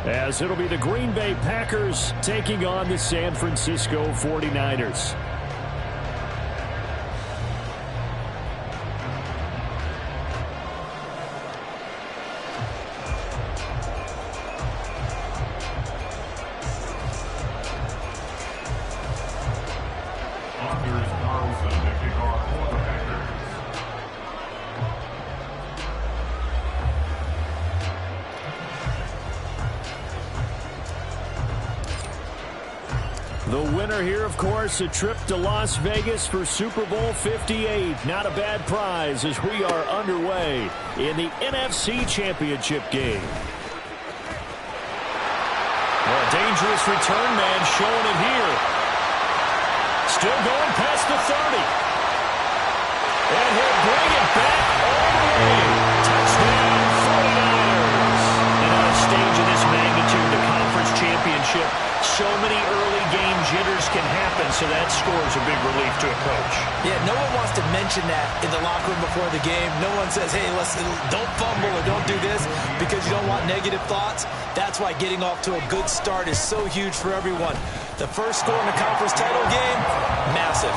as it'll be the Green Bay Packers taking on the San Francisco 49ers. The winner here, of course, a trip to Las Vegas for Super Bowl 58. Not a bad prize as we are underway in the NFC Championship game. Well, a dangerous return man showing it here. Still going past the 30. And he'll bring it back all the way. Touchdown, 49ers. And on a stage of this magnitude, the conference championship, so many early game jitters can happen, so that scores a big relief to a coach. Yeah, no one wants to mention that in the locker room before the game. No one says, hey, don't fumble or don't do this because you don't want negative thoughts. That's why getting off to a good start is so huge for everyone. The first score in the conference title game, massive.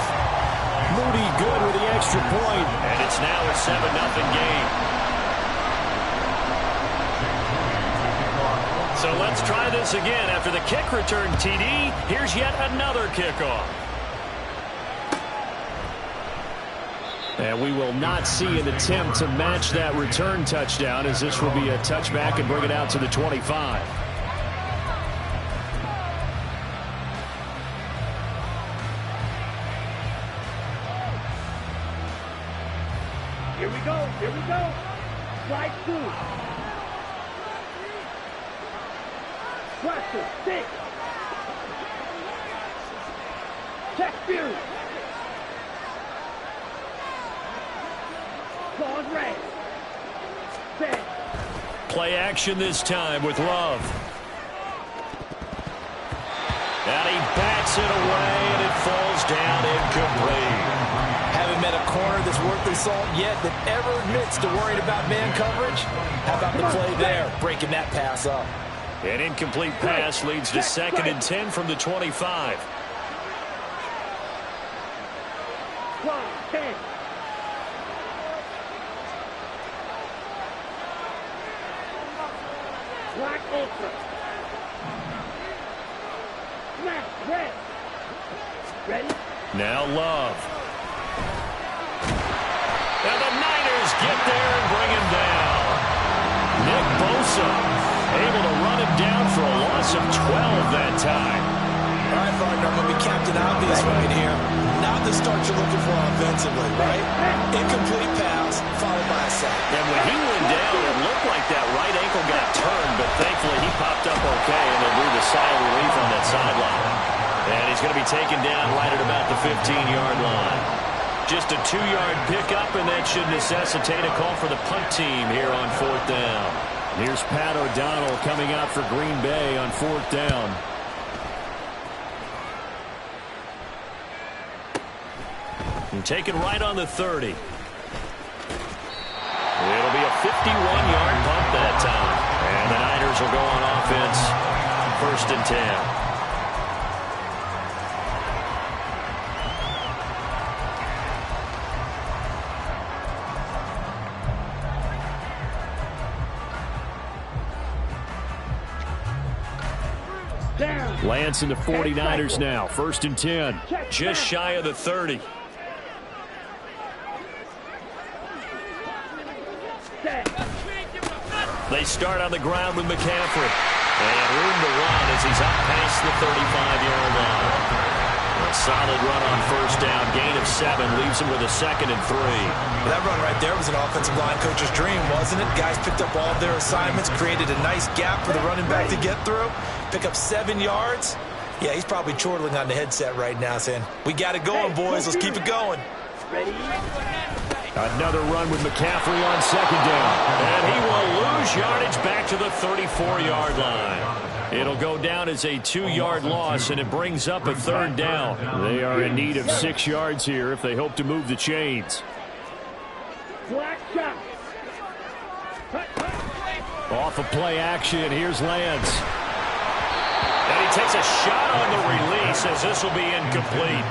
Moody good with the extra point, and it's now a 7-0 game. So let's try this again. After the kick return TD, here's yet another kickoff. And we will not see an attempt to match that return touchdown, as this will be a touchback and bring it out to the 25. Here we go. Here we go. Slide 2. Cluster, 6. Check Fury. Claws red. Set. Play action this time with Love. And he bats it away, and it falls down incomplete. Haven't met a corner that's worth their salt yet that ever admits to worrying about man coverage. How about the play there, breaking that pass up? An incomplete pass leads to 2nd and 10 from the 25. Claw 10. Black Ultra. Smash red. Ready? Now Love. And the Niners get there and bring him down. Nick Bosa able to run him down for a loss of 12 that time. All right, partner, I'm going to be Captain Obvious right here. Not the start you're looking for offensively, right? Incomplete pass, followed by a sack. And when he went down, it looked like that right ankle got turned, but thankfully he popped up okay, and they breathed a sigh of relief on that sideline. And he's going to be taken down right at about the 15-yard line. Just a 2-yard pickup, and that should necessitate a call for the punt team here on 4th down. Here's Pat O'Donnell coming out for Green Bay on 4th down. And taken right on the 30. It'll be a 51-yard punt that time. And the Niners will go on offense, 1st and 10. Lance and the 49ers now. 1st and 10. Just shy of the 30. They start on the ground with McCaffrey. And room to run as he's up past the 35-yard line. A solid run on 1st down. Gain of 7 leaves him with a 2nd and 3. Well, that run right there was an offensive line coach's dream, wasn't it? Guys picked up all of their assignments, created a nice gap for the running back to get through. Pick up 7 yards. Yeah, he's probably chortling on the headset right now saying, we got it going, boys. Let's keep it going. Ready? Another run with McCaffrey on 2nd down. And he will lose yardage back to the 34-yard line. It'll go down as a 2-yard loss, and it brings up a 3rd down. They are in need of 6 yards here if they hope to move the chains. Black shot. Off of play action, here's Lance. And he takes a shot on the release as this will be incomplete.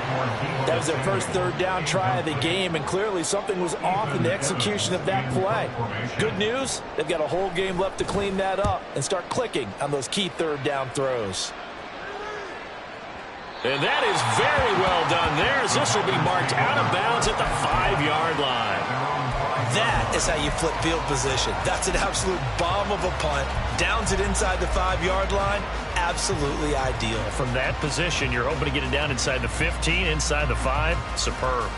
That was their first third down try of the game, and clearly something was off in the execution of that play. Good news, they've got a whole game left to clean that up and start clicking on those key third down throws. And that is very well done there, as this will be marked out of bounds at the 5-yard line. That is how you flip field position. That's an absolute bomb of a punt. Downs it inside the 5-yard line. Absolutely ideal. From that position, you're hoping to get it down inside the 15, inside the 5. Superb.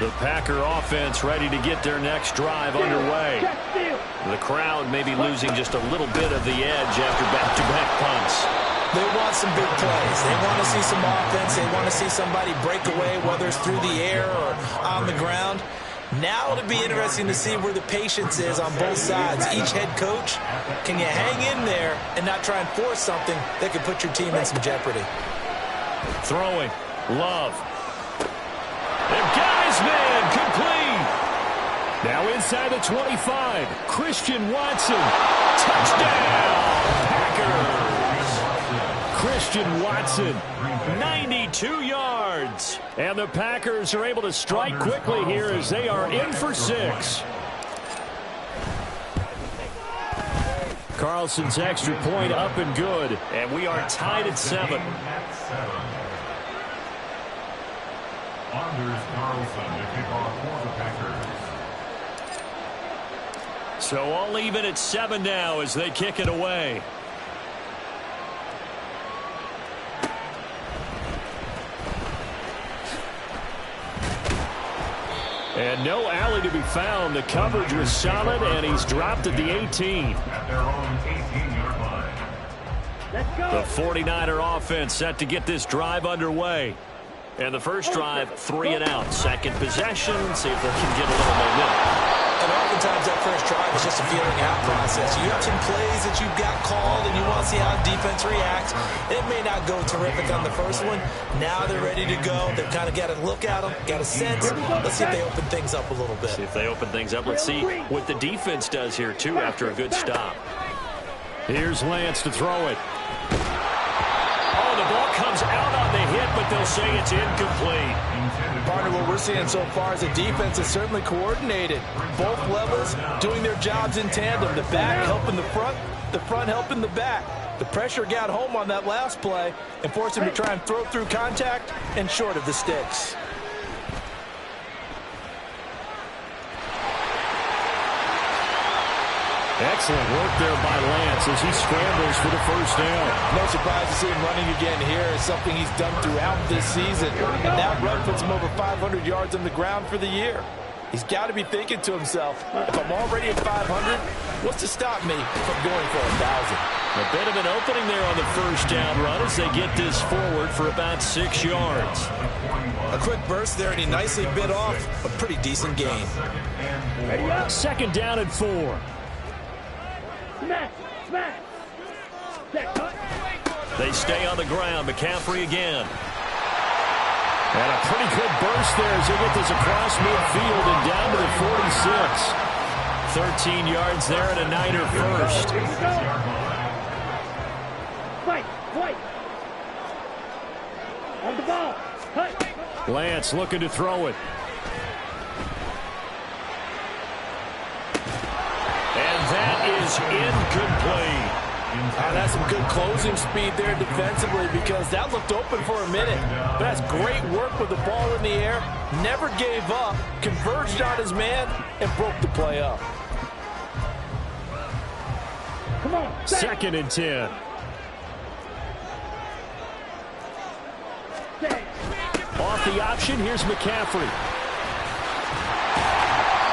The Packer offense ready to get their next drive underway. The crowd may be losing just a little bit of the edge after back-to-back punts. They want some big plays. They want to see some offense. They want to see somebody break away, whether it's through the air or on the ground. Now it'll be interesting to see where the patience is on both sides. Each head coach, can you hang in there and not try and force something that could put your team in some jeopardy? Throwing. Love. They've got his man. Complete. Now inside the 25. Christian Watson. Touchdown. Packers. Christian Watson, 92 yards. And the Packers are able to strike quickly here as they are in for 6. Carlson's extra point up and good. And we are tied at 7. So all even at 7 now as they kick it away. And no alley to be found. The coverage was solid, and he's dropped at the 18. The 49er offense set to get this drive underway. And the first drive, 3 and out. Second possession, see if they can get a little momentum. And oftentimes that first drive is just a feeling out process. You have some plays that you've got called and you want to see how defense reacts. It may not go terrific on the first one. Now they're ready to go. They've kind of got to look at them, got a sense. Let's see if they open things up a little bit. See if they open things up. Let's see what the defense does here, too, after a good stop. Here's Lance to throw it. Oh, the ball comes out on the hit, but they'll say it's incomplete. Partner, what we're seeing so far is the defense is certainly coordinated. Both levels doing their jobs in tandem. The back helping the front helping the back. The pressure got home on that last play and forced him to try and throw through contact and short of the sticks. Excellent work there by Lance as he scrambles for the first down. No surprise to see him running again here. It's something he's done throughout this season. And that run puts him over 500 yards on the ground for the year. He's got to be thinking to himself, if I'm already at 500, what's to stop me from going for 1,000? A bit of an opening there on the first down run as they get this forward for about 6 yards. A quick burst there, and he nicely bit off a pretty decent gain. Second down and 4. They stay on the ground. McCaffrey again. And a pretty good burst there as they get this across midfield and down to the 46. 13 yards there and a Niner first. On the ball. Lance looking to throw it. And that is incomplete. That's some good closing speed there defensively because that looked open for a minute. But that's great work with the ball in the air. Never gave up, converged on his man, and broke the play up. Come on. Second and 10. Off the option, here's McCaffrey.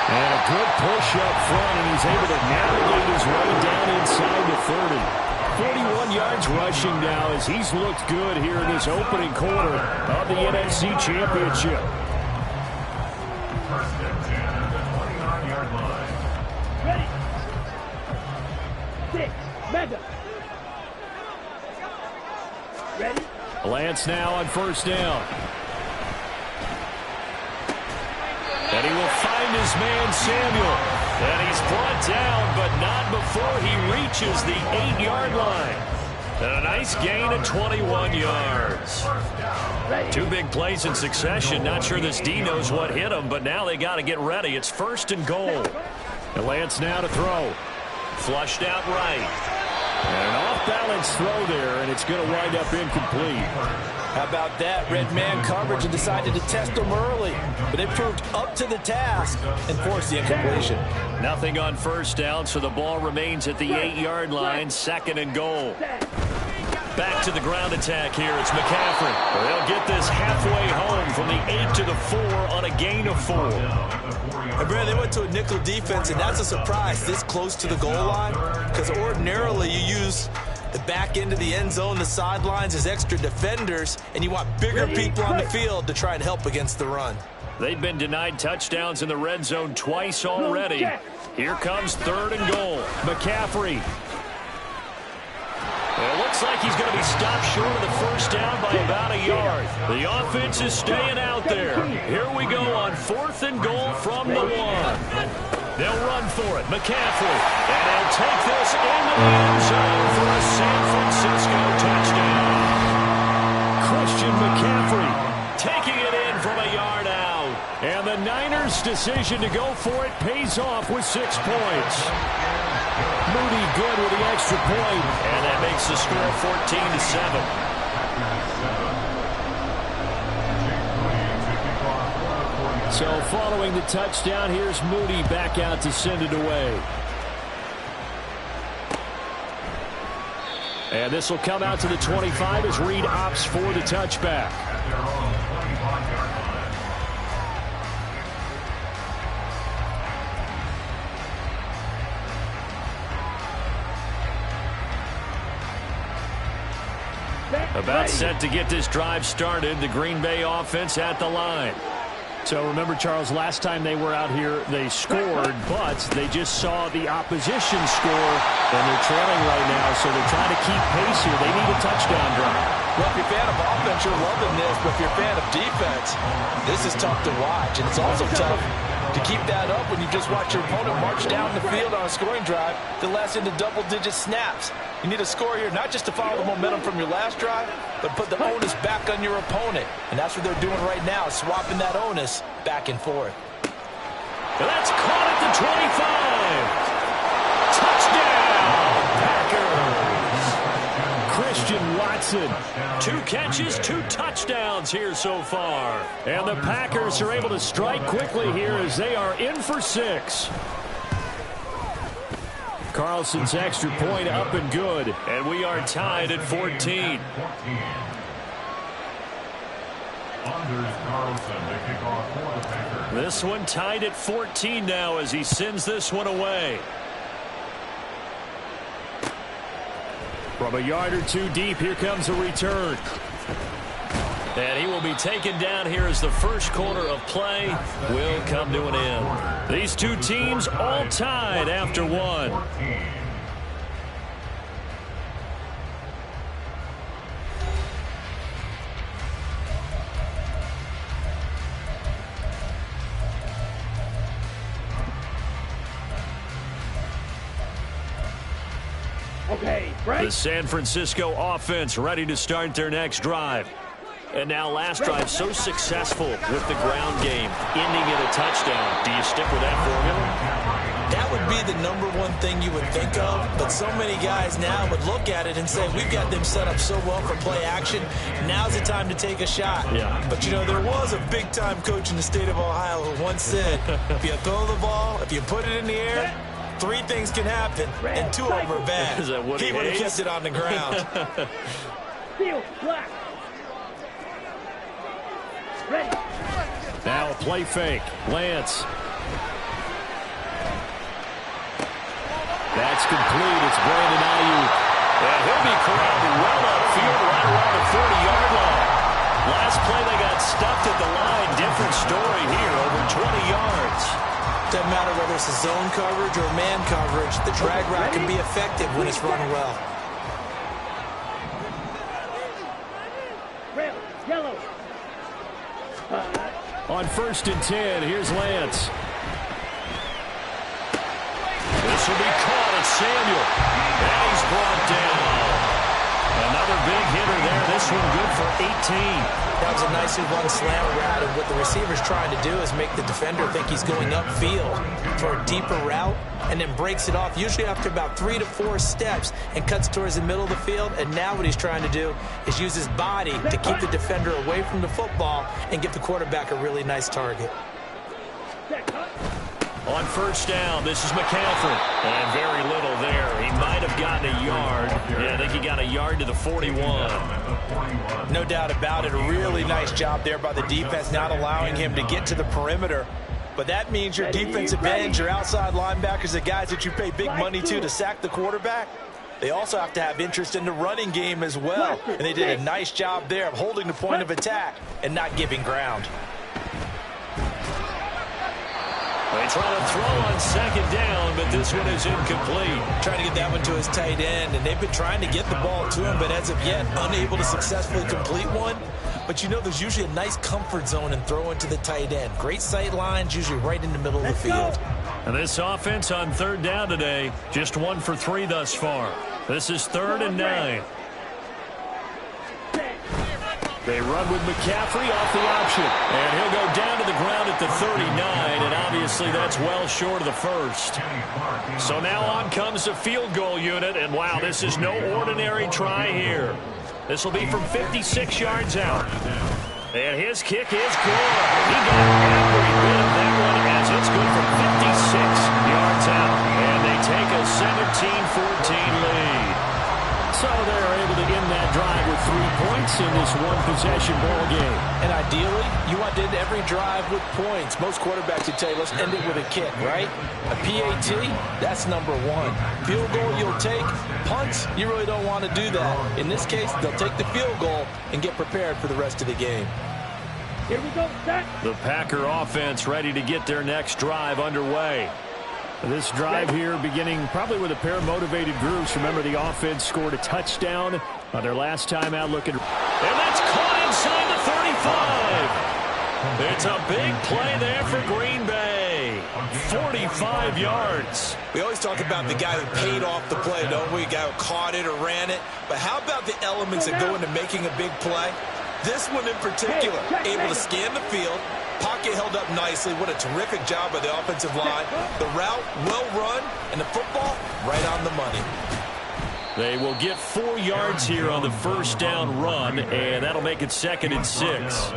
And a good push up front, and he's able to navigate his way down inside the 30. 41 yards rushing now as he's looked good here in this opening quarter of the NFC Championship. Ready. 6. Mega. Ready. Lance now on first down. And he will fire behind his man Samuel. And he's brought down, but not before he reaches the 8-yard line. And a nice gain of 21 yards. 2 big plays in succession. Not sure this D knows what hit him, but now they got to get ready. It's 1st and goal. And Lance now to throw. Flushed out right. And an off-balance throw there, and it's going to wind up incomplete. How about that? Red man coverage and decided to test them early. But they proved up to the task and forced the incompletion. Nothing on 1st down, so the ball remains at the 8-yard line. 2nd and goal. Back to the ground attack here. It's McCaffrey. They'll get this halfway home from the 8 to the 4 on a gain of 4. And Brad, they went to a nickel defense, and that's a surprise this close to the goal line, because ordinarily you use the back end of the end zone, the sidelines as extra defenders, and you want bigger people on the field to try and help against the run. They've been denied touchdowns in the red zone twice already. Here comes 3rd and goal. McCaffrey. It looks like he's going to be stopped short of the 1st down by about a yard. The offense is staying out there. Here we go on 4th and goal from the 1. They'll run for it. McCaffrey. And they'll take this into the end zone for a San Francisco touchdown. Christian McCaffrey taking it in from a yard out. And the Niners' decision to go for it pays off with 6 points. Moody good with the extra point. And that makes the score 14-7. So following the touchdown, here's Moody back out to send it away. And this will come out to the 25 as Reed opts for the touchback. About set to get this drive started. The Green Bay offense at the line. So remember, Charles, last time they were out here, they scored, but they just saw the opposition score, and they're trailing right now, so they're trying to keep pace here. They need a touchdown drive. Well, if you're a fan of offense, you're loving this, but if you're a fan of defense, this is tough to watch, and it's also tough to keep that up when you just watch your opponent march down the field on a scoring drive that lasts into double-digit snaps. You need a score here, not just to follow the momentum from your last drive, but put the onus back on your opponent. And that's what they're doing right now, swapping that onus back and forth. That's caught at the 25. Touchdown, Packers. Christian Watson. 2 catches, 2 touchdowns here so far. And the Packers are able to strike quickly here as they are in for 6. Carlson's extra point up and good. And we are tied at 14. This one tied at 14 now as he sends this one away. From a yard or 2 deep, here comes a return. And he will be taken down here as the first quarter of play will come to an end. These 2 teams all tied after 1. Okay, break. The San Francisco offense ready to start their next drive. And now last drive so successful with the ground game, ending in a touchdown. Do you stick with that formula? That would be the #1 thing you would think of, but so many guys now would look at it and say, we've got them set up so well for play action. Now's the time to take a shot. Yeah. But, you know, there was a big-time coach in the state of Ohio who once said, if you throw the ball, if you put it in the air, 3 things can happen, and 2 of them are bad. Is that what he would have Hayes? kept it on the ground. Steel, black. Ready. Now a play fake. Lance. That's complete. It's Brandon Ayuk. And he'll be corralled well upfield right around the 40-yard line. Last play they got stuffed at the line. Different story here, over 20 yards. Doesn't matter whether it's a zone coverage or man coverage, the drag route can be effective when it's run well. Red, yellow. On 1st and 10, here's Lance. This will be caught at Samuel. And he's brought down. Another big hitter there. This one good for 18. That was a nicely run slant route, and what the receiver's trying to do is make the defender think he's going upfield for a deeper route, and then breaks it off, usually after about 3 to 4 steps, and cuts towards the middle of the field. And now what he's trying to do is use his body to keep the defender away from the football and give the quarterback a really nice target. On first down, this is McCaffrey. And very little there. He might have gotten a yard. Yeah, I think he got a yard to the 41. No doubt about it. A really nice job there by the defense, not allowing him to get to the perimeter. But that means your defensive ends, your outside linebackers, the guys that you pay big money to sack the quarterback, they also have to have interest in the running game as well. And they did a nice job there of holding the point of attack and not giving ground. They try to throw on second down, but this one is incomplete. Trying to get that one to his tight end, and they've been trying to get the ball to him, but as of yet, unable to successfully complete one. But you know there's usually a nice comfort zone in throwing to the tight end. Great sight lines, usually right in the middle of the field. And this offense on third down today, just 1 for 3 thus far. This is 3rd and 9. They run with McCaffrey off the option. And he'll go down to the ground at the 39, and obviously that's well short of the first. So now on comes the field goal unit, and wow, this is no ordinary try here. This will be from 56 yards out. And his kick is good. He got every bit of that one as it's good from 56 yards out. And they take a 17-14 lead. So they're able to end that drive with 3 points in this one-possession ball game. And ideally, you want to end every drive with points. Most quarterbacks would tell you, let's end it with a kick, right? A PAT, that's number 1. Field goal you'll take. Punts, you really don't want to do that. In this case, they'll take the field goal and get prepared for the rest of the game. Here we go, set. The Packer offense ready to get their next drive underway. This drive here beginning probably with a pair of motivated groups. Remember, the offense scored a touchdown on their last time out looking. And that's caught inside the 35. It's a big play there for Green Bay. 45 yards. We always talk about the guy who paid off the play, don't we? The guy who caught it or ran it. But how about the elements that go into making a big play? This one in particular, able to scan the field, pocket held up nicely. What a terrific job by the offensive line. The route, well run, and the football, right on the money. They will get 4 yards here on the first down run, and that'll make it 2nd and 6.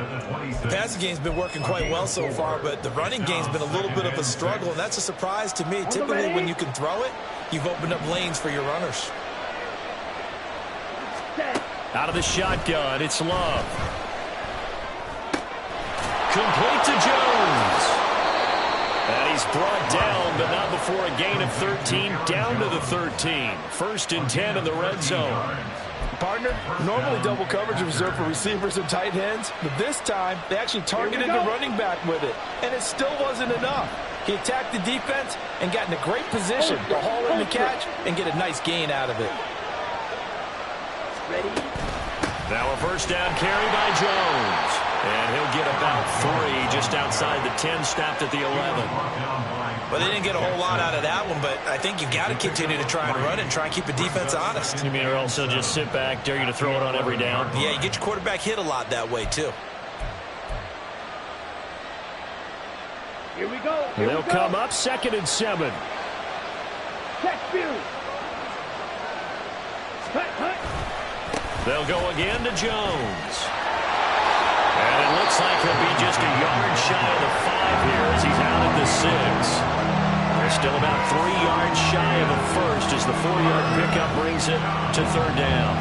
The passing game's been working quite well so far, but the running game's been a little bit of a struggle, and that's a surprise to me. Typically, when you can throw it, you've opened up lanes for your runners. Out of the shotgun, it's Love. Complete to Jones. And he's brought down, but not before a gain of 13, down to the 13. 1st and 10 in the red zone. Partner, normally double coverage is reserved for receivers and tight ends, but this time they actually targeted the running back with it, and it still wasn't enough. He attacked the defense and got in a great position to haul in the catch and get a nice gain out of it. Ready? Now a first down carry by Jones. And he'll get about 3 just outside the 10, stopped at the 11. Well, they didn't get a whole lot out of that one, but I think you got to continue to try and run and try and keep the defense honest. You mean or also just sit back, dare you to throw it on every down? Yeah, you get your quarterback hit a lot that way, too. Here we go. They'll come up 2nd and 7. Check view. Cut. They'll go again to Jones. And it looks like he'll be just a yard shy of the 5 here as he's out at the 6. They're still about 3 yards shy of the first as the 4-yard pickup brings it to 3rd down.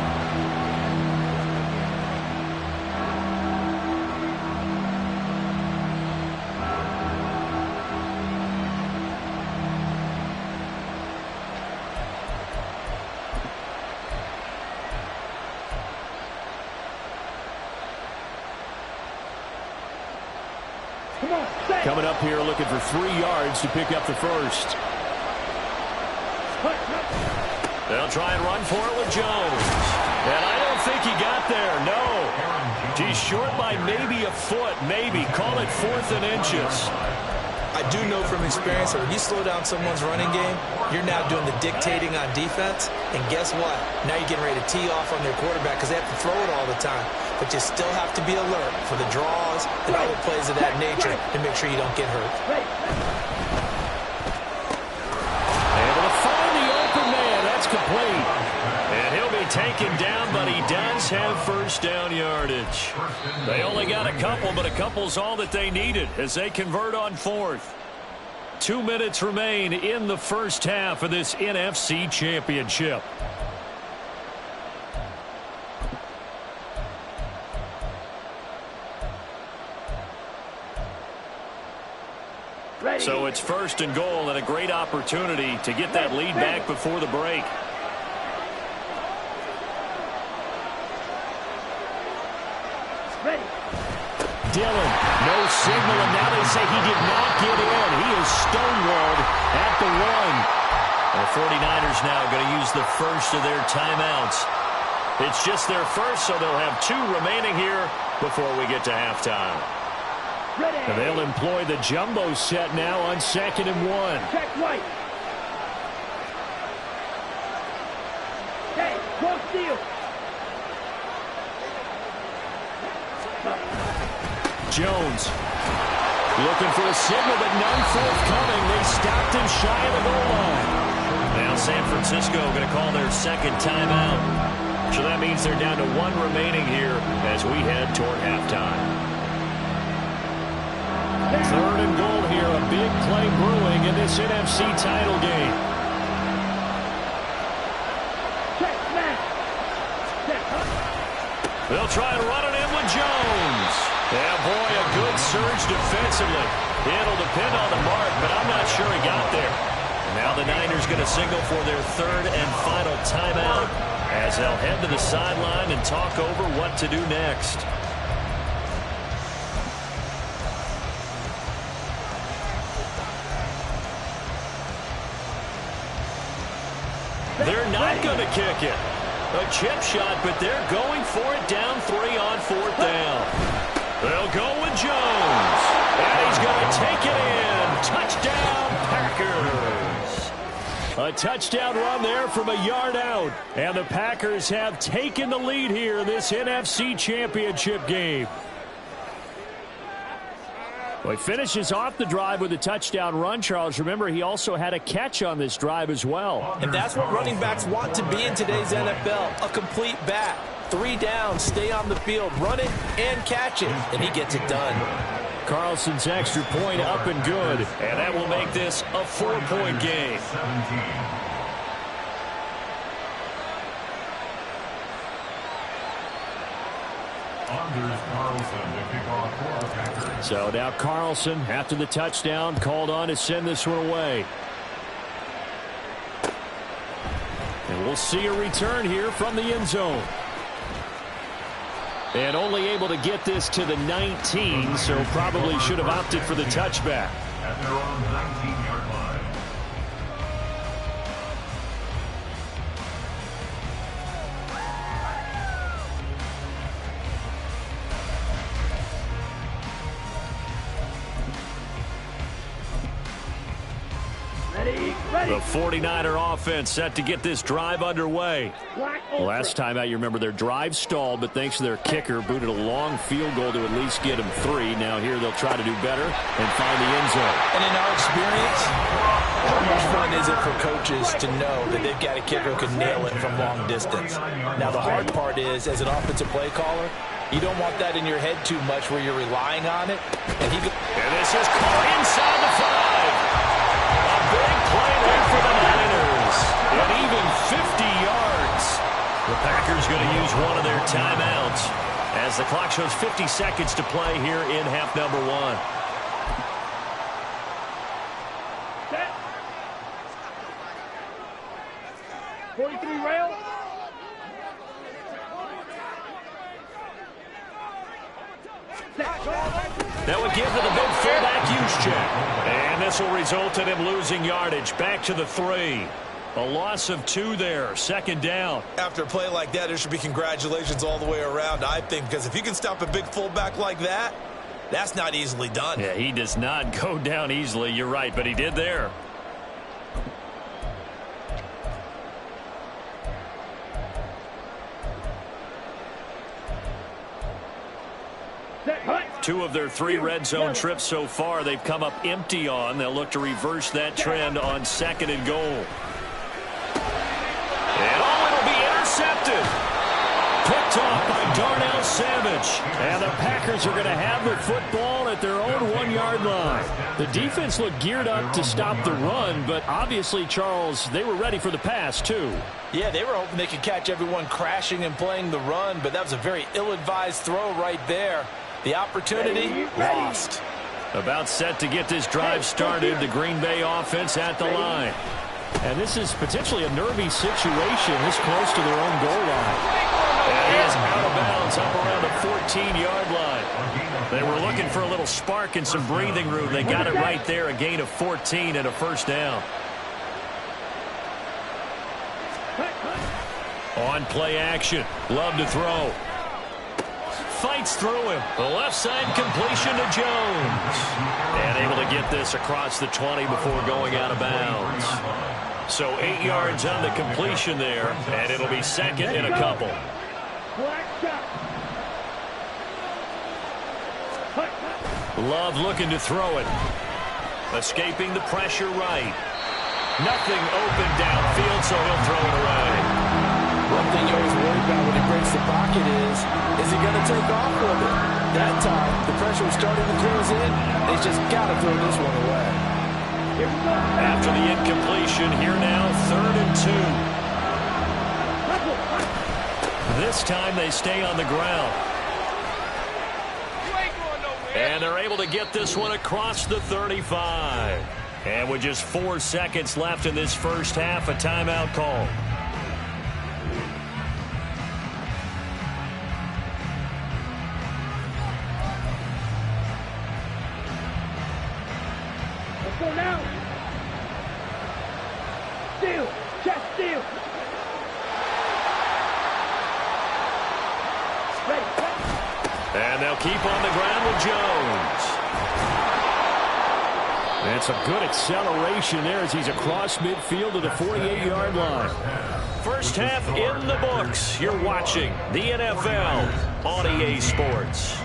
Coming up here looking for 3 yards to pick up the first. They'll try and run for it with Jones. And I don't think he got there, no. He's short by maybe a foot, maybe. Call it 4th and inches. I do know from experience that when you slow down someone's running game, you're now doing the dictating on defense. And guess what? Now you're getting ready to tee off on their quarterback because they have to throw it all the time. But you still have to be alert for the draws and other plays of that nature to make sure you don't get hurt. Able to find the open man. That's complete. And he'll be taken down, but he does have first down yardage. They only got a couple, but a couple's all that they needed as they convert on fourth. 2 minutes remain in the first half of this NFC Championship. So it's first and goal and a great opportunity to get that lead back before the break. Dillon, no signal, and now they say he did not get in. He is stonewalled at the 1. The 49ers now going to use the first of their timeouts. It's just their first, so they'll have 2 remaining here before we get to halftime. And they'll employ the jumbo set now on 2nd and 1. Check right. Hey, cross field. Jones looking for a signal, but none forthcoming. They stopped him shy of the goal line. Now San Francisco going to call their second timeout. So that means they're down to 1 remaining here as we head toward halftime. 3rd and goal here, a big play brewing in this NFC title game. They'll try and run it in with Jones. Yeah, boy, a good surge defensively. It'll depend on the mark, but I'm not sure he got there. Now the Niners going to signal for their 3rd and final timeout as they'll head to the sideline and talk over what to do next. They're not going to kick it. A chip shot, but they're going for it down 3 on 4th down. They'll go with Jones. And he's going to take it in. Touchdown, Packers. A touchdown run there from a yard out. And the Packers have taken the lead here in this NFC Championship game. Well, he finishes off the drive with a touchdown run, Charles. Remember, he also had a catch on this drive as well. And that's what running backs want to be in today's NFL, a complete back. 3 downs, stay on the field, run it, and catch it. And he gets it done. Carlson's extra point up and good. And that will make this a 4-point game. So now Carlson, after the touchdown, called on to send this one away. And we'll see a return here from the end zone. And only able to get this to the 19, so probably should have opted for the touchback. At their own 19-yard line. The 49er offense set to get this drive underway. Last time out, you remember their drive stalled, but thanks to their kicker, booted a long field goal to at least get them 3. Now here they'll try to do better and find the end zone. And in our experience, how much fun is it for coaches to know that they've got a kicker who can nail it from long distance? Now the hard part is, as an offensive play caller, you don't want that in your head too much where you're relying on it. And this is caught inside the 5. Big play there for the Niners. And even 50 yards. The Packers going to use one of their timeouts as the clock shows 50 seconds to play here in half number 1. Set. 43 rail. That would give to the big fullback Juszczyk. And this will result in him losing yardage back to the 3. A loss of 2 there, 2nd down. After a play like that, there should be congratulations all the way around, I think, because if you can stop a big fullback like that, That's not easily done. Yeah, he does not go down easily. You're right, but he did there. Two of their 3 red zone trips so far, they've come up empty on. They'll look to reverse that trend on 2nd and goal. And it'll be intercepted. Picked off by Darnell Savage. And the Packers are going to have the football at their own 1-yard line. The defense looked geared up to stop the run, but obviously, Charles, they were ready for the pass, too. Yeah, they were hoping they could catch everyone crashing and playing the run, but that was a very ill-advised throw right there. The opportunity lost. About set to get this drive started, the Green Bay offense at the line. And this is potentially a nervy situation this close to their own goal line. And he is out of bounds up around the 14-yard line. They were looking for a little spark and some breathing room. They got it right there, a gain of 14 and a first down. On play action, Love to throw. Fights through him. The left side completion to Jones. And able to get this across the 20 before going out of bounds. So 8 yards on the completion there, and it'll be 2nd and a couple. Love looking to throw it. Escaping the pressure right. Nothing open downfield, so he'll throw it away. One thing you always worry about when he breaks the pocket is he going to take off with it? That time, the pressure was starting to close in. They just got to throw this one away. After the incompletion, here now, 3rd and 2. This time they stay on the ground. And they're able to get this one across the 35. And with just 4 seconds left in this first half, a timeout call. Let's go now. Steal. Chest steal. Ready. And they'll keep on the ground with Jones. That's a good acceleration there as he's across midfield to the 48-yard line. First half in the books. You're watching the NFL on EA Sports.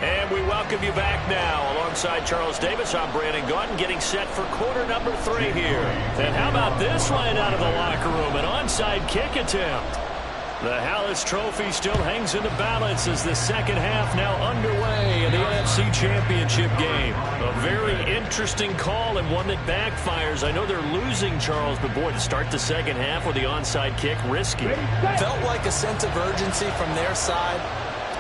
And we welcome you back now. Alongside Charles Davis, I'm Brandon Gaudin, getting set for quarter number 3 here. And how about this line out of the locker room? An onside kick attempt. The Hallis Trophy still hangs in the balance as the second half now underway in the NFC Championship game. A very interesting call and one that backfires. I know they're losing, Charles, but boy, to start the second half with the onside kick, risky. Felt like a sense of urgency from their side,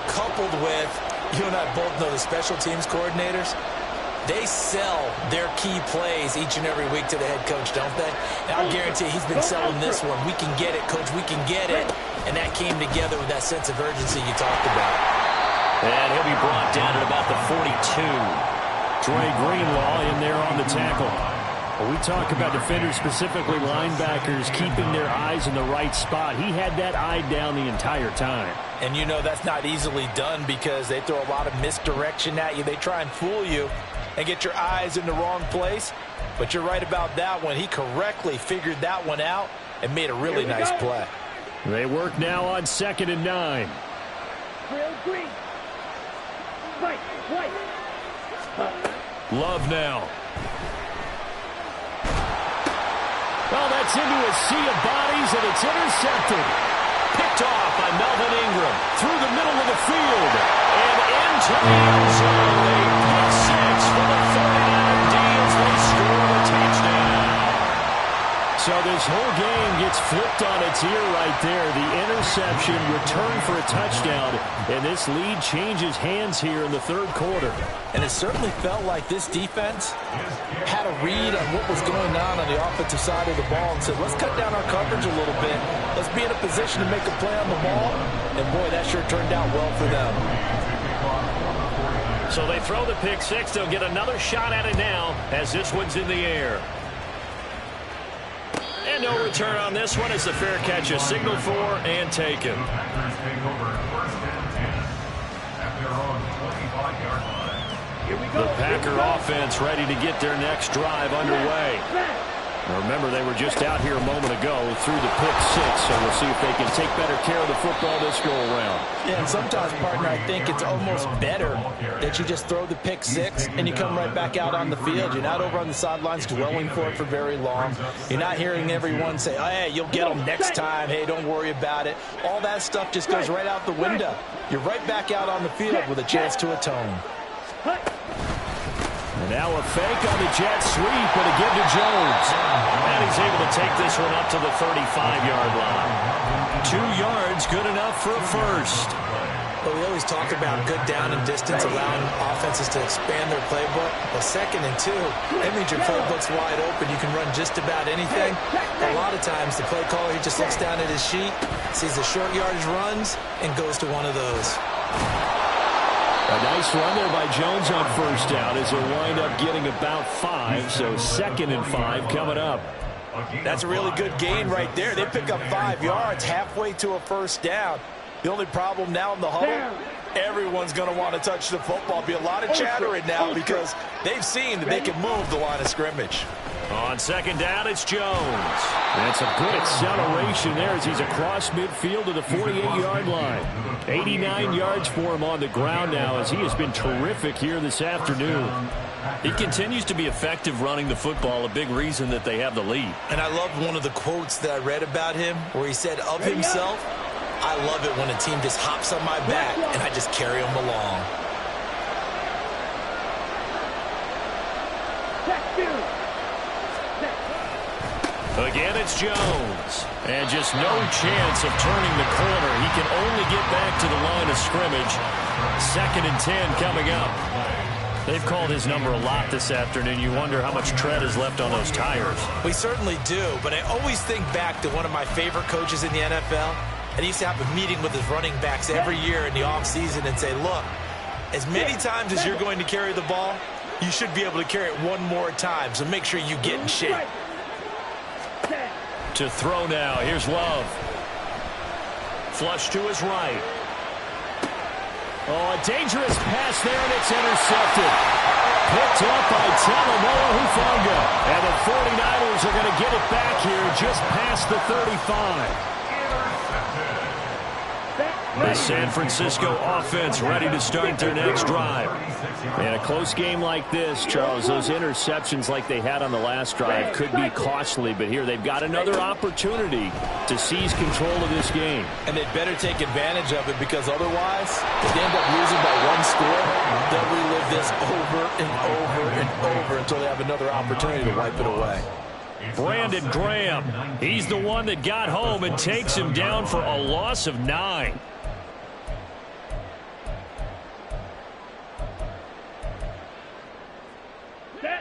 coupled with, you and I both know the special teams coordinators. They sell their key plays each and every week to the head coach, don't they? And I guarantee he's been selling this one. We can get it, coach. We can get it. And that came together with that sense of urgency you talked about. And he'll be brought down at about the 42. Dre Greenlaw in there on the tackle. Well, we talk about defenders, specifically linebackers, keeping their eyes in the right spot. He had that eye down the entire time. And you know that's not easily done because they throw a lot of misdirection at you. They try and fool you and get your eyes in the wrong place. But you're right about that one. He correctly figured that one out and made a really nice play. They work now on 2nd and 9. Real green. White. Love now. Well, that's into a sea of bodies, and it's intercepted. Picked off by Melvin Ingram through the middle of the field. And into the end zone. A pick six for the 49er D as they score a touchdown. So this whole game gets flipped on its ear right there. The interception, return for a touchdown, and this lead changes hands here in the third quarter. And it certainly felt like this defense had a read on what was going on the offensive side of the ball and said, let's cut down our coverage a little bit. Let's be in a position to make a play on the ball. And, boy, that sure turned out well for them. So they throw the pick six. They'll get another shot at it now as this one's in the air. And no return on this one as the fair catch is signaled for and taken. The Packer offense ready to get their next drive underway. Remember, they were just out here a moment ago through the pick six, so we'll see if they can take better care of the football this go-around. Yeah, and sometimes, partner, I think it's almost better that you just throw the pick six and you come right back out on the field. You're not over on the sidelines dwelling for it for very long. You're not hearing everyone say, oh, hey, you'll get them next time. Hey, don't worry about it. All that stuff just goes right out the window. You're right back out on the field with a chance to atone. And now a fake on the jet sweep, but a give to Jones. And he's able to take this one up to the 35-yard line. 2 yards, good enough for a first. Well, we always talk about good down and distance, allowing offenses to expand their playbook. Well, 2nd and 2, that means your playbook's wide open. You can run just about anything. A lot of times, the play caller, he just looks down at his sheet, sees the short yardage runs, and goes to one of those. A nice run there by Jones on first down as they'll wind up getting about 5, so 2nd and 5 coming up. That's a really good gain right there. They pick up 5 yards halfway to a first down. The only problem now in the huddle, everyone's going to want to touch the football. Be a lot of chattering now because they've seen that they can move the line of scrimmage. On 2nd down, it's Jones. That's a good acceleration there as he's across midfield to the 48-yard line. 89 yards for him on the ground now as he has been terrific here this afternoon. He continues to be effective running the football, a big reason that they have the lead. And I love one of the quotes that I read about him where he said of himself, I love it when a team just hops on my back and I just carry them along. Again, it's Jones. And just no chance of turning the corner. He can only get back to the line of scrimmage. 2nd and 10 coming up. They've called his number a lot this afternoon. You wonder how much tread is left on those tires. We certainly do, but I always think back to one of my favorite coaches in the NFL. And he used to have a meeting with his running backs every year in the offseason and say, look, as many times as you're going to carry the ball, you should be able to carry it one more time, so make sure you get in shape. To throw now, here's Love. Flush to his right. Oh, a dangerous pass there, and it's intercepted. Picked up by Talanoa Hufanga. And the 49ers are going to get it back here just past the 35. The San Francisco offense ready to start their next drive. And a close game like this, Charles, those interceptions like they had on the last drive could be costly, but here they've got another opportunity to seize control of this game. And they'd better take advantage of it because otherwise, if they end up losing by 1 score, they'll relive this over and over and over until they have another opportunity to wipe it away. Brandon Graham, he's the one that got home and takes him down for a loss of 9.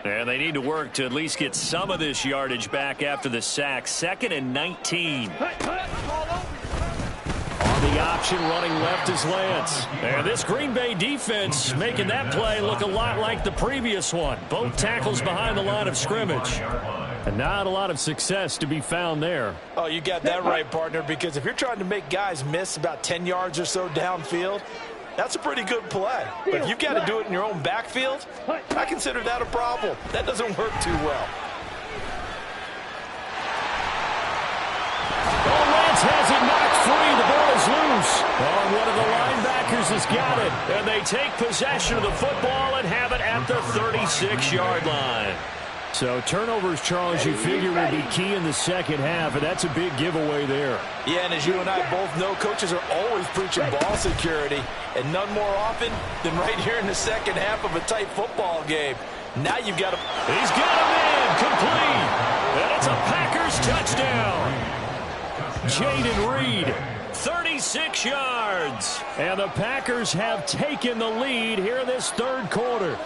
And they need to work to at least get some of this yardage back after the sack. 2nd and 19. On the option, running left is Lance. And this Green Bay defense making that play look a lot like the previous one. Both tackles behind the line of scrimmage. And not a lot of success to be found there. Oh, you got that right, partner, because if you're trying to make guys miss about 10 yards or so downfield, that's a pretty good play. But if you've got to do it in your own backfield, I consider that a problem. That doesn't work too well. Oh, Lance has it knocked free. The ball is loose. Oh, one of the linebackers has got it. And they take possession of the football and have it at the 36-yard line. So turnovers, Charles, you figure will be key in the second half, and that's a big giveaway there. Yeah, and as you and I both know, coaches are always preaching ball security, and none more often than right here in the second half of a tight football game. Now you've got him. He's got him in, complete, and it's a Packers touchdown. Jaden Reed, 36 yards, and the Packers have taken the lead here in this third quarter.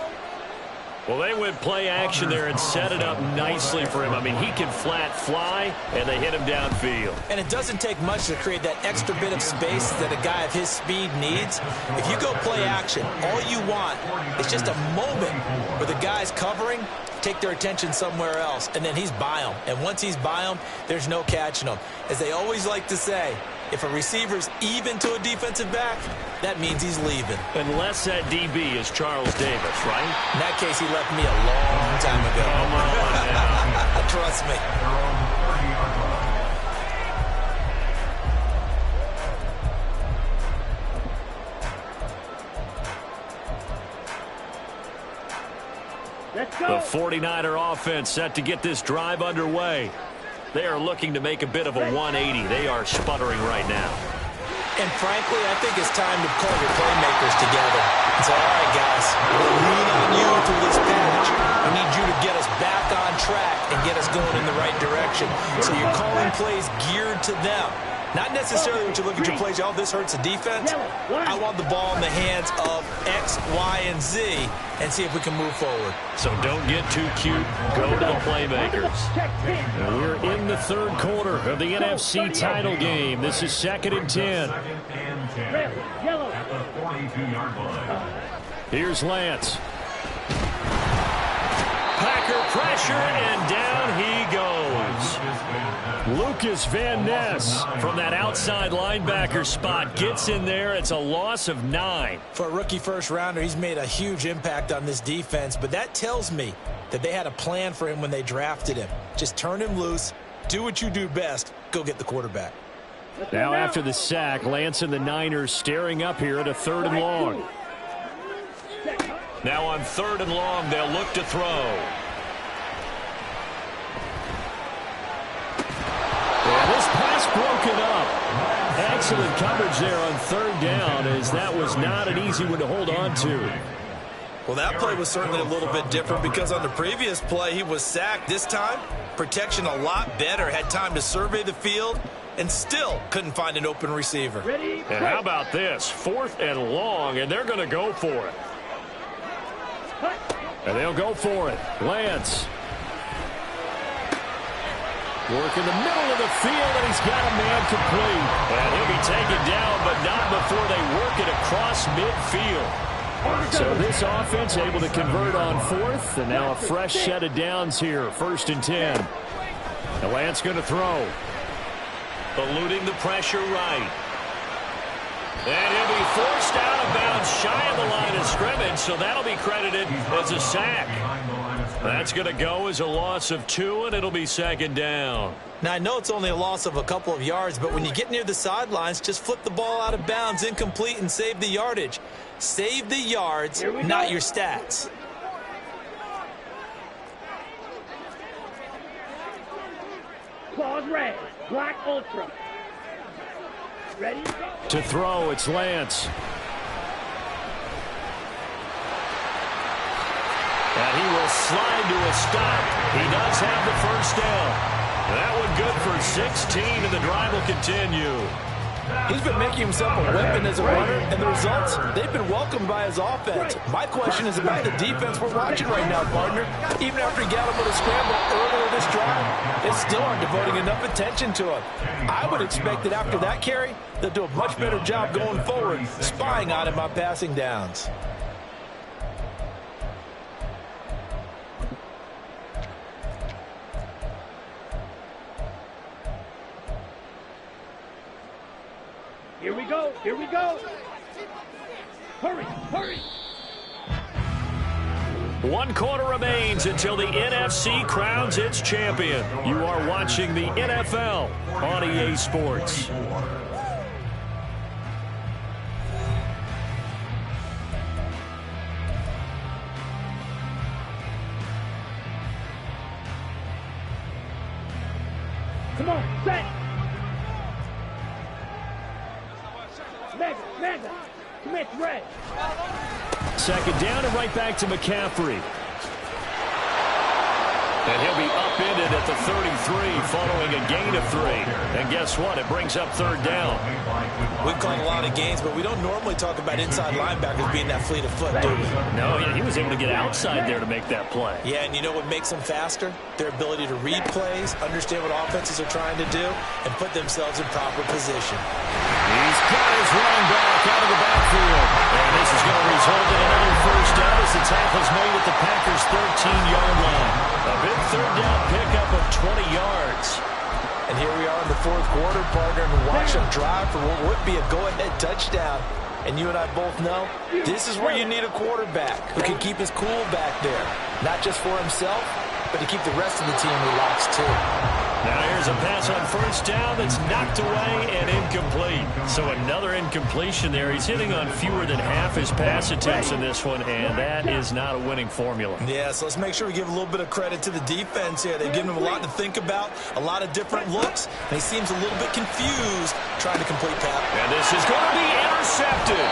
Well, they went play action there and set it up nicely for him. I mean, he can flat fly, and they hit him downfield. And it doesn't take much to create that extra bit of space that a guy of his speed needs. If you go play action, all you want is just a moment where the guy's covering, take their attention somewhere else, and then he's by him. And once he's by him, there's no catching him. As they always like to say, if a receiver's even to a defensive back, that means he's leaving. Unless that DB is Charles Davis, right? In that case, he left me a long time ago. Come on now. Trust me. Let's go. The 49er offense set to get this drive underway. They are looking to make a bit of a 180. They are sputtering right now. And frankly, I think it's time to call your playmakers together and say, all right, guys, we'll lean on you through this patch. We need you to get us back on track and get us going in the right direction. So you're calling plays geared to them. Not necessarily when you look at your plays, oh, this hurts the defense. I want the ball in the hands of X, Y, and Z and see if we can move forward. So don't get too cute. Go to the playmakers. And we're in the third quarter of the NFC title game. This is 2nd and 10. Red, yellow. Here's Lance. Packer pressure, and down he goes. Lucas Van Ness From that outside linebacker spot, gets in there. It's a loss of 9. For a rookie first-rounder, he's made a huge impact on this defense, but that tells me that they had a plan for him when they drafted him. Just turn him loose, do what you do best, go get the quarterback. Now after the sack, Lance and the Niners staring up here at a 3rd and long. Now on 3rd and long, they'll look to throw. And this pass broken up. Excellent coverage there on 3rd down, as that was not an easy one to hold on to. Well, that play was certainly a little bit different because on the previous play, he was sacked. This time, protection a lot better. Had time to survey the field and still couldn't find an open receiver. Ready? And how about this? 4th and long, and they're going to go for it. And they'll go for it. Lance. Work in the middle of the field, and he's got a man complete. And he'll be taken down, but not before they work it across midfield. So this offense able to convert on 4th, and now a fresh set of downs here. 1st and 10. And Lance going to throw. Eluding the pressure right. And he'll be forced out of bounds shy of the line of scrimmage, so that'll be credited as a sack. That's going to go as a loss of 2, and it'll be 2nd down. Now, I know it's only a loss of a couple of yards, but when you get near the sidelines, just flip the ball out of bounds, incomplete, and save the yardage. Save the yards, not your stats. Claws red. Black ultra. Ready? To throw, it's Lance. And he will slide to a stop. He does have the 1st down. That one good for 16, and the drive will continue. He's been making himself a weapon as a runner, and the results, they've been welcomed by his offense. My question is about the defense we're watching right now, partner. Even after he got him with a scramble earlier this drive, they still aren't devoting enough attention to him. I would expect that after that carry, they'll do a much better job going forward, spying on him on passing downs. Here we go. Here we go. Hurry. Hurry. 1 quarter remains until the NFC crowns its champion. You are watching the NFL on EA Sports. Come on, set. Mega. Commit red. 2nd down and right back to McCaffrey. And he'll be upended at the 33 following a gain of 3. And guess what? It brings up third down. We've called a lot of games, but we don't normally talk about inside linebackers being that fleet of foot, do we? No, he was able to get outside there to make that play. Yeah, and you know what makes them faster? Their ability to read plays, understand what offenses are trying to do, and put themselves in proper position. He's got his running back out of the backfield. And this is going to result in another first down as the tackle's made at the Packers' 13-yard line. A big third down pickup of 20 yards. And here we are in the fourth quarter, partner, and watch them drive for what would be a go-ahead touchdown. And you and I both know this is where you need a quarterback who can keep his cool back there. Not just for himself, but to keep the rest of the team relaxed too. Now here's a pass on first down that's knocked away and incomplete. So another incompletion there. He's hitting on fewer than half his pass attempts in this one, and that is not a winning formula. Yeah, so let's make sure we give a little bit of credit to the defense here. They've given him a lot to think about, a lot of different looks, and he seems a little bit confused trying to complete pass. And this is going to be intercepted.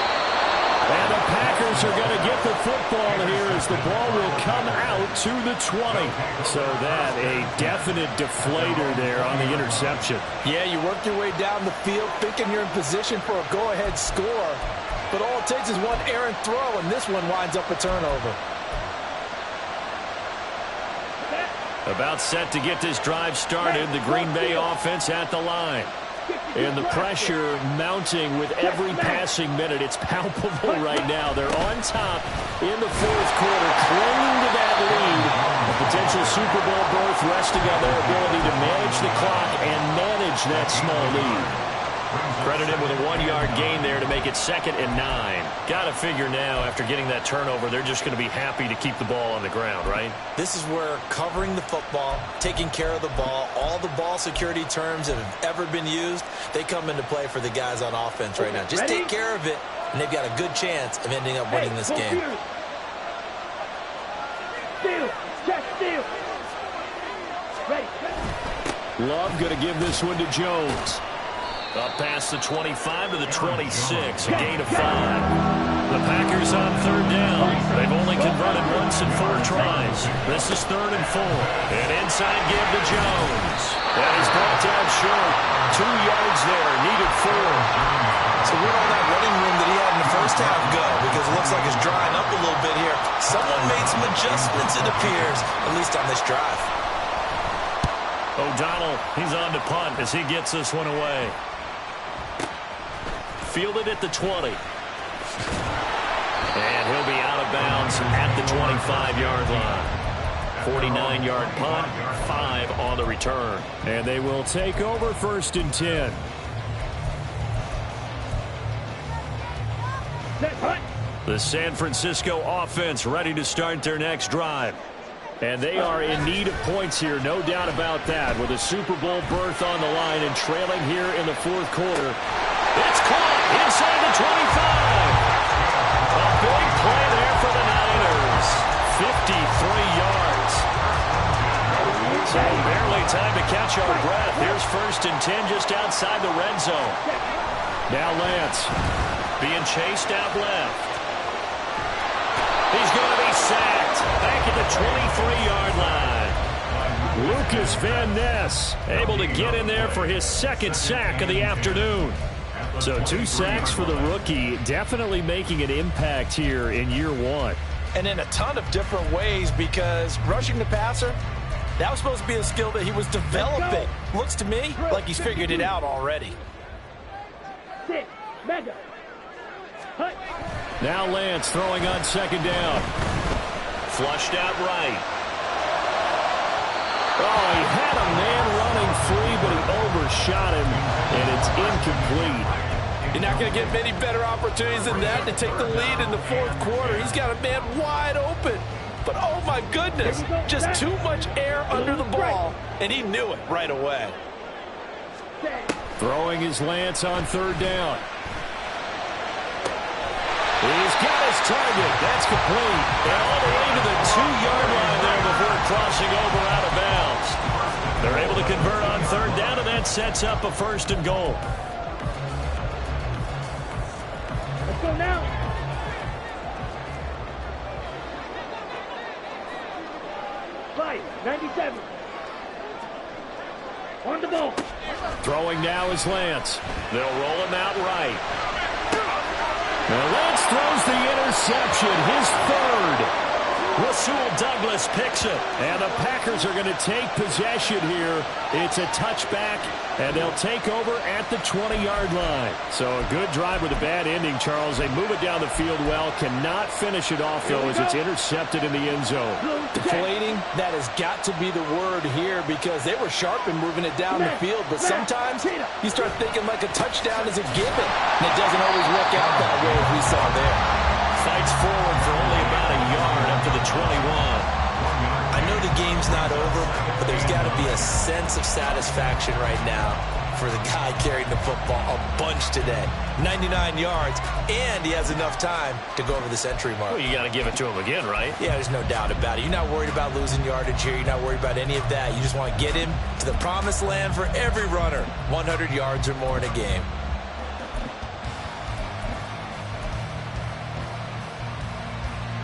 And the Packers are going to get the football here as the ball will come out to the 20. So that a definite deflator there on the interception. Yeah, you work your way down the field thinking you're in position for a go-ahead score. But all it takes is one errant throw, and this one winds up a turnover. About set to get this drive started, the Green Bay offense at the line. And the pressure mounting with every passing minute. It's palpable right now. They're on top in the fourth quarter, clinging to that lead. A potential Super Bowl berth resting on their ability to manage the clock and manage that small lead. Credit him with a 1-yard gain there to make it 2nd and 9. Got to figure now, after getting that turnover, they're just going to be happy to keep the ball on the ground, right? This is where covering the football, taking care of the ball, all the ball security terms that have ever been used, they come into play for the guys on offense right now. Just take care of it, and they've got a good chance of ending up winning this game. Steal! Check steal! Ready. Love going to give this one to Jones. Up past the 25 to the 26, a gain of 5. The Packers on third down. They've only converted once in 4 tries. This is 3rd and 4. An inside give to Jones. That is brought down short. 2 yards there, needed 4. So where'd all that running room that he had in the first half go? Because it looks like it's drying up a little bit here. Someone made some adjustments, it appears, at least on this drive. O'Donnell, he's on to punt as he gets this one away. Fielded at the 20. And he'll be out of bounds at the 25-yard line. 49-yard punt, 5 on the return. And they will take over 1st and 10. The San Francisco offense ready to start their next drive. And they are in need of points here, no doubt about that, with a Super Bowl berth on the line and trailing here in the fourth quarter. It's caught inside the 25. A big play there for the Niners. 53 yards. So barely time to catch our breath. Here's 1st and 10 just outside the red zone. Now Lance being chased out left. He's going to be sacked back at the 23-yard line. Lucas Van Ness able to get in there for his 2nd sack of the afternoon. So 2 sacks for the rookie, definitely making an impact here in year 1. And in a ton of different ways, because rushing the passer, that was supposed to be a skill that he was developing. Looks to me like he's figured it out already. Now Lance throwing on 2nd down. Flushed out right. Oh, he had a man running free, but he overshot him, and it's incomplete. You're not going to get many better opportunities than that to take the lead in the fourth quarter. He's got a man wide open. But, oh, my goodness, just too much air under the ball, and he knew it right away. Throwing his Lance on 3rd down. He's got his target. That's complete. And all the way to the 2-yard line there before crossing over out of bounds. They're able to convert on 3rd down, and that sets up a 1st and goal. Let's go now. Fight. 97. On the ball. Throwing now is Lance. They'll roll him out right. Now Lance throws the interception, his third. Rasul Douglas picks it, and the Packers are going to take possession here. It's a touchback, and they'll take over at the 20-yard line. So a good drive with a bad ending, Charles. They move it down the field well, cannot finish it off, though, as it's intercepted in the end zone. Deflating, that has got to be the word here because they were sharp in moving it down the field, but sometimes you start thinking like a touchdown is a given, and it doesn't always work out that way as we saw there. Fights forward for only about a yard up to the 21. I know the game's not over, but there's got to be a sense of satisfaction right now for the guy carrying the football a bunch today. 99 yards, and he has enough time to go over the century mark. Well, you got to give it to him again, right? Yeah, there's no doubt about it. You're not worried about losing yardage here. You're not worried about any of that. You just want to get him to the promised land for every runner. 100 yards or more in a game.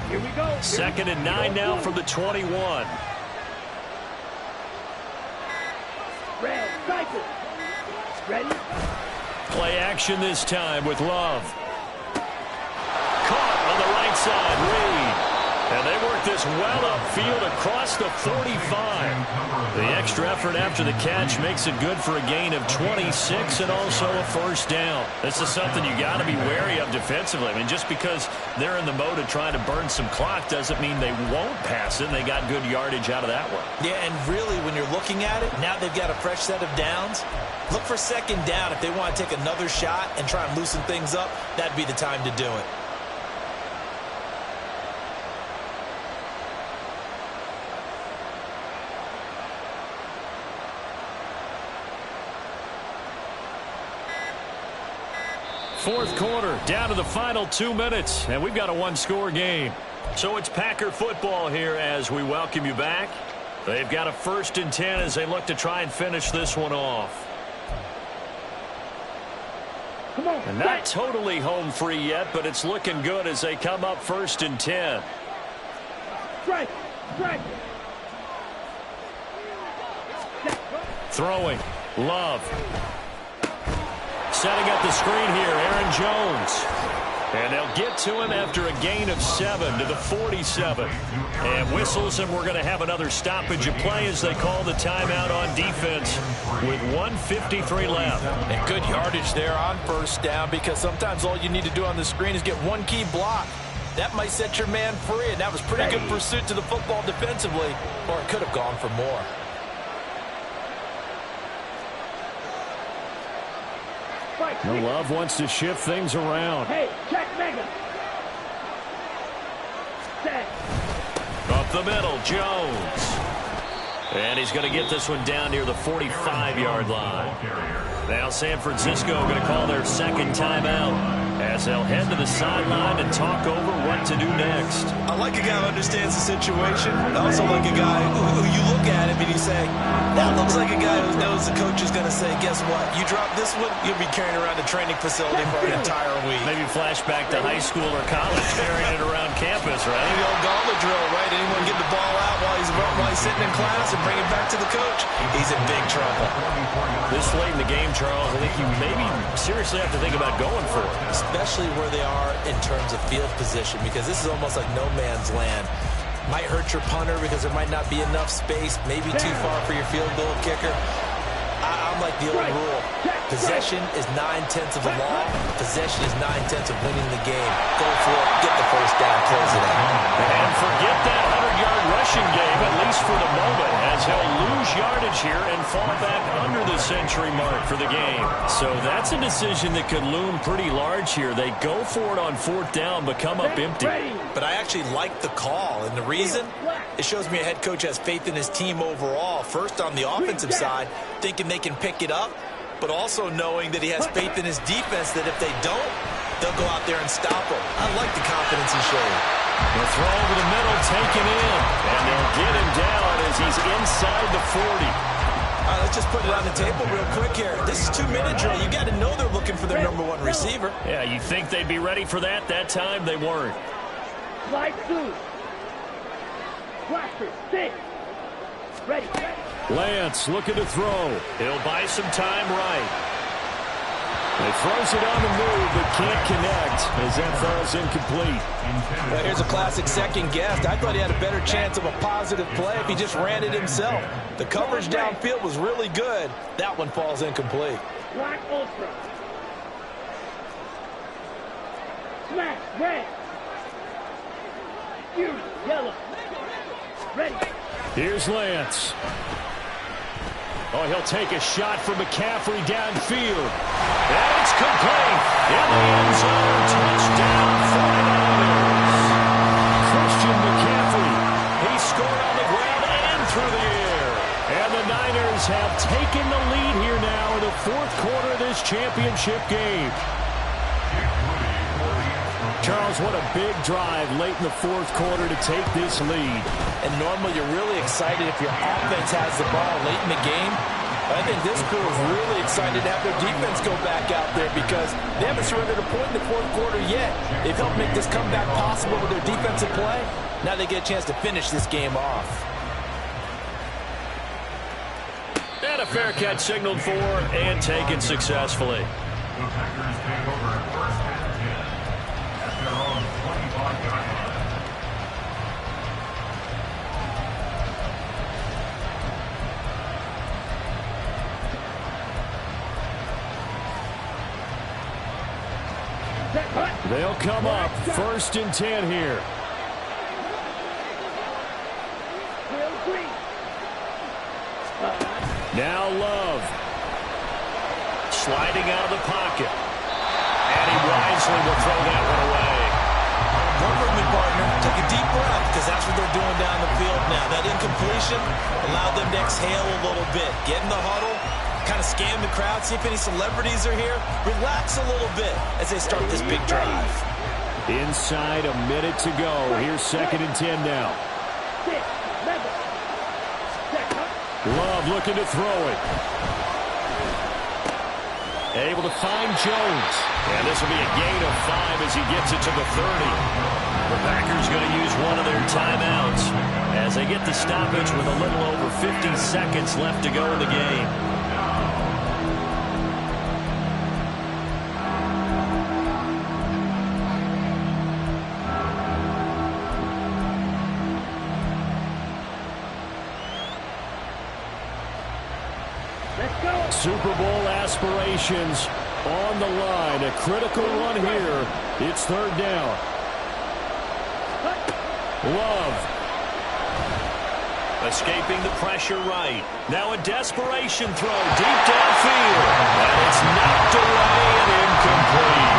Here we go. Second and 9 now from the 21. Red, cycle. Ready? Play action this time with Love. Caught on the right side, Reed. And they work this well upfield across the 45. The extra effort after the catch makes it good for a gain of 26 and also a first down. This is something you got to be wary of defensively. I mean, just because they're in the mode of trying to burn some clock doesn't mean they won't pass it. They got good yardage out of that one. Yeah, and really, when you're looking at it, now they've got a fresh set of downs. Look for second down. If they want to take another shot and try and loosen things up, that'd be the time to do it. Fourth quarter, down to the final 2 minutes, and we've got a one-score game. So it's Packer football here as we welcome you back. They've got a 1st and 10 as they look to try and finish this one off. Come on, and not totally home free yet, but it's looking good as they come up 1st and 10. Strike, strike. Throwing, Love. Setting up the screen here, Aaron Jones. And they'll get to him after a gain of 7 to the 47. And whistles, and we're going to have another stoppage of play as they call the timeout on defense with 1:53 left. And good yardage there on first down because sometimes all you need to do on the screen is get one key block. That might set your man free, and that was pretty good pursuit to the football defensively, or it could have gone for more. Love wants to shift things around. Hey, check mega. Set. Up the middle, Jones. And he's going to get this one down near the 45-yard line. Now San Francisco going to call their second timeout as they'll head to the sideline and talk over what to do next. I like a guy who understands the situation. I also like a guy who you look at him and you say, that looks like a guy who knows the coach is going to say, guess what? You drop this one, you'll be carrying around a training facility for an entire week. Maybe flashback to high school or college, carrying it around campus, right? Maybe old gauntlet drill, right? Anyone get the ball out while he's sitting in class and bring it back to the coach? He's in big trouble. This late in the game, Charles, I think you maybe seriously have to think about going for it. Especially where they are in terms of field position, because this is almost like no man's land. Might hurt your punter because there might not be enough space, maybe too far for your field goal kicker. I'm like the old rule. Possession is 9/10 of the law. Possession is 9/10 of winning the game. Go for it, get the first down, close it out. And forget that 100-yard rushing game, at least for the moment, as he'll lose yardage here and fall back under the century mark for the game. So that's a decision that could loom pretty large here. They go for it on 4th down, but come up empty. But I actually like the call, and the reason? It shows me a head coach has faith in his team overall. First on the offensive side, thinking they can pick it up, but also knowing that he has faith in his defense that if they don't, they'll go out there and stop him. I like the confidence he showed. The throw over the middle taken in, and they'll get him down as he's inside the 40. All right, let's just put it on the table real quick here. This is 2-minute drill. You got to know they're looking for their #1 receiver. Yeah, you think they'd be ready for that? That time they weren't. Slide 2. Blaster, 6. Ready. Lance looking to throw. He'll buy some time right. He throws it on the move, but can't connect as that falls incomplete. Well, here's a classic second guess. I thought he had a better chance of a positive play if he just ran it himself. The coverage downfield was really good. That one falls incomplete. Black ultra. Smash red. Fury yellow. Ready. Here's Lance. Oh, he'll take a shot from McCaffrey downfield. And it's complete. In the end zone. Touchdown, 49ers. Christian McCaffrey. He scored on the ground and through the air. And the Niners have taken the lead here now in the fourth quarter of this championship game. Charles, what a big drive late in the fourth quarter to take this lead. And normally you're really excited if your offense has the ball late in the game. But I think this crew is really excited to have their defense go back out there because they haven't surrendered a point in the fourth quarter yet. They've helped make this comeback possible with their defensive play. Now they get a chance to finish this game off. And a fair catch signaled for and taken successfully. They'll come up 1st and 10 here. Now Love. Sliding out of the pocket. And he wisely will throw that one away. Work with me, partner. Take a deep breath because that's what they're doing down the field now. That incompletion allowed them to exhale a little bit. Get in the huddle. Kind of scan the crowd, see if any celebrities are here. Relax a little bit as they start this big drive. Inside a minute to go. Here's 2nd and 10 now. Love looking to throw it. Able to find Jones. And this will be a gain of 5 as he gets it to the 30. The Packers going to use one of their timeouts as they get the stoppage with a little over 50 seconds left to go in the game. Super Bowl aspirations on the line. A critical one here. It's 3rd down. Love. Escaping the pressure right. Now a desperation throw deep downfield. And it's knocked away and incomplete.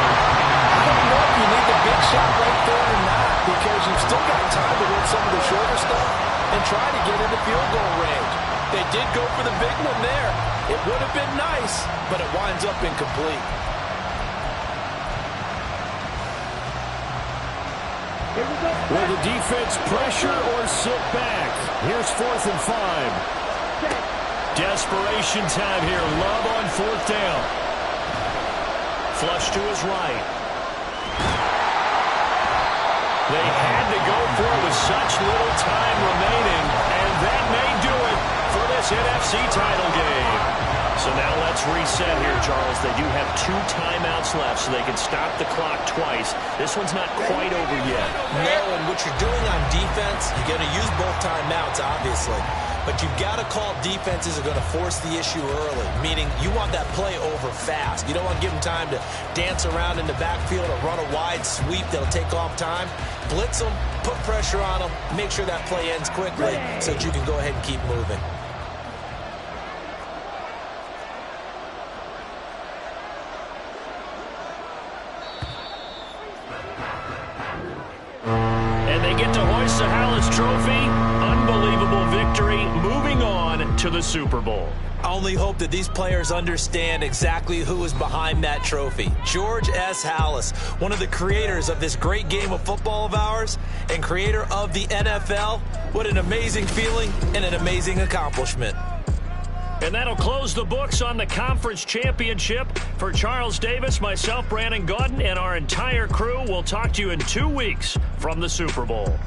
I don't know if you need the big shot right there or not because you've still got time to win some of the shorter stuff and try to get into field goal range. They did go for the big one there. It would have been nice, but it winds up incomplete. Will the defense pressure or sit back? Here's 4th and 5. Desperation time here. Love on 4th down. Flush to his right. They had to go for it with such little time remaining, and that may do it for this NFC title game. So now let's reset here, Charles. They do have 2 timeouts left, so they can stop the clock twice. This one's not quite over yet. No, and what you're doing on defense, you're going to use both timeouts, obviously. But you've got to call defenses are going to force the issue early, meaning you want that play over fast. You don't want to give them time to dance around in the backfield or run a wide sweep that'll take off time. Blitz them, put pressure on them, make sure that play ends quickly so that you can go ahead and keep moving. The Hallis Trophy, unbelievable victory, moving on to the Super Bowl. I only hope that these players understand exactly who is behind that trophy. George S. Hallis, one of the creators of this great game of football of ours and creator of the NFL. What an amazing feeling and an amazing accomplishment. And that'll close the books on the conference championship. For Charles Davis, myself, Brandon Gaudin, and our entire crew, we'll talk to you in 2 weeks from the Super Bowl.